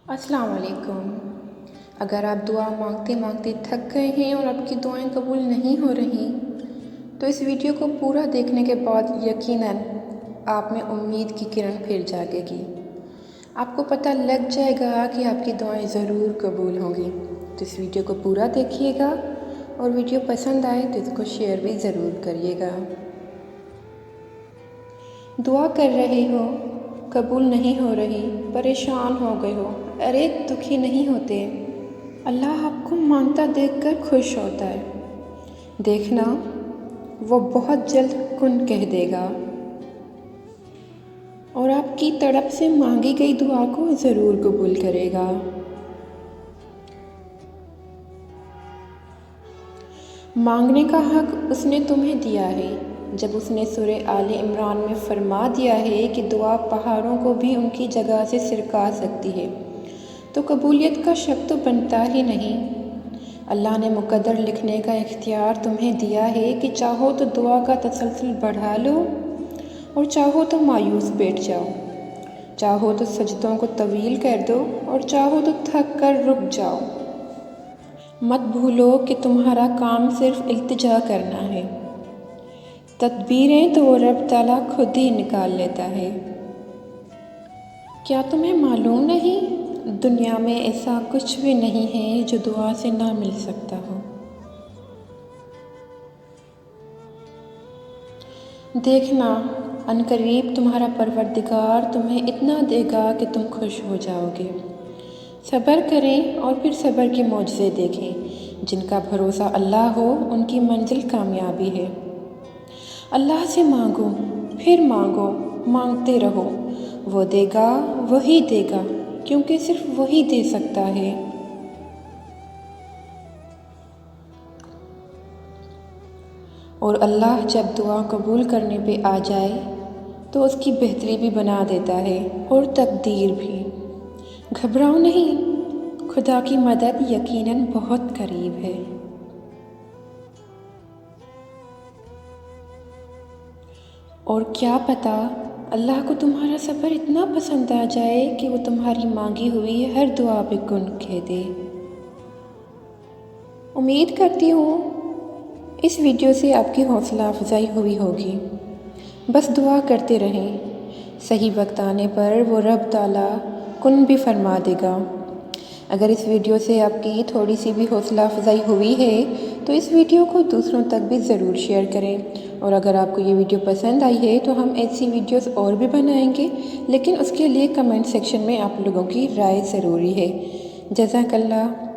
السلام علیکم۔ اگر آپ دعا مانگتے مانگتے تھک گئے ہیں اور آپ کی دعائیں قبول نہیں ہو رہی تو اس ویڈیو کو پورا دیکھنے کے بعد یقیناً آپ میں امید کی کرن پھر جاگے گی۔ آپ کو پتہ لگ جائے گا کہ آپ کی دعائیں ضرور قبول ہوں گی۔ تو اس ویڈیو کو پورا دیکھیے گا اور ویڈیو پسند آئے تو اس کو شیئر بھی ضرور کریے گا۔ دعا کر رہے ہو، قبول نہیں ہو رہی، پریشان ہو گئے ہو، ارے دکھی نہیں ہوتے، اللہ آپ کو مانگتا دیکھ کر خوش ہوتا ہے۔ دیکھنا وہ بہت جلد کن کہہ دے گا اور آپ کی تڑپ سے مانگی گئی دعا کو ضرور قبول کرے گا۔ مانگنے کا حق اس نے تمہیں دیا ہے، جب اس نے سورہ آل عمران میں فرما دیا ہے کہ دعا پہاڑوں کو بھی ان کی جگہ سے سرکا سکتی ہے، تو قبولیت کا شک تو بنتا ہی نہیں۔ اللہ نے مقدر لکھنے کا اختیار تمہیں دیا ہے کہ چاہو تو دعا کا تسلسل بڑھا لو اور چاہو تو مایوس بیٹھ جاؤ، چاہو تو سجدوں کو طویل کر دو اور چاہو تو تھک کر رک جاؤ۔ مت بھولو کہ تمہارا کام صرف التجا کرنا ہے، تدبیریں تو وہ رب تعالیٰ خود ہی نکال لیتا ہے۔ کیا تمہیں معلوم نہیں، دنیا میں ایسا کچھ بھی نہیں ہے جو دعا سے نہ مل سکتا ہو۔ دیکھنا عنقریب تمہارا پروردگار تمہیں اتنا دے گا کہ تم خوش ہو جاؤ گے۔ صبر کریں اور پھر صبر کے معجزے دیکھیں۔ جن کا بھروسہ اللہ ہو ان کی منزل کامیابی ہے۔ اللہ سے مانگو، پھر مانگو، مانگتے رہو، وہ دے گا، وہی دے گا، کیونکہ صرف وہی دے سکتا ہے۔ اور اللہ جب دعا قبول کرنے پہ آ جائے تو اس کی بہتری بھی بنا دیتا ہے اور تقدیر بھی۔ گھبراؤ نہیں، خدا کی مدد یقیناً بہت قریب ہے۔ اور کیا پتہ اللہ کو تمہارا صبر اتنا پسند آ جائے کہ وہ تمہاری مانگی ہوئی ہر دعا پہ کن کہہ دے۔ امید کرتی ہوں اس ویڈیو سے آپ کی حوصلہ افزائی ہوئی ہوگی۔ بس دعا کرتے رہیں، صحیح وقت آنے پر وہ رب تعالیٰ کن بھی فرما دے گا۔ اگر اس ویڈیو سے آپ کی تھوڑی سی بھی حوصلہ افزائی ہوئی ہے تو اس ویڈیو کو دوسروں تک بھی ضرور شیئر کریں، اور اگر آپ کو یہ ویڈیو پسند آئی ہے تو ہم ایسی ویڈیوز اور بھی بنائیں گے، لیکن اس کے لیے کمنٹ سیکشن میں آپ لوگوں کی رائے ضروری ہے۔ جزاک اللہ۔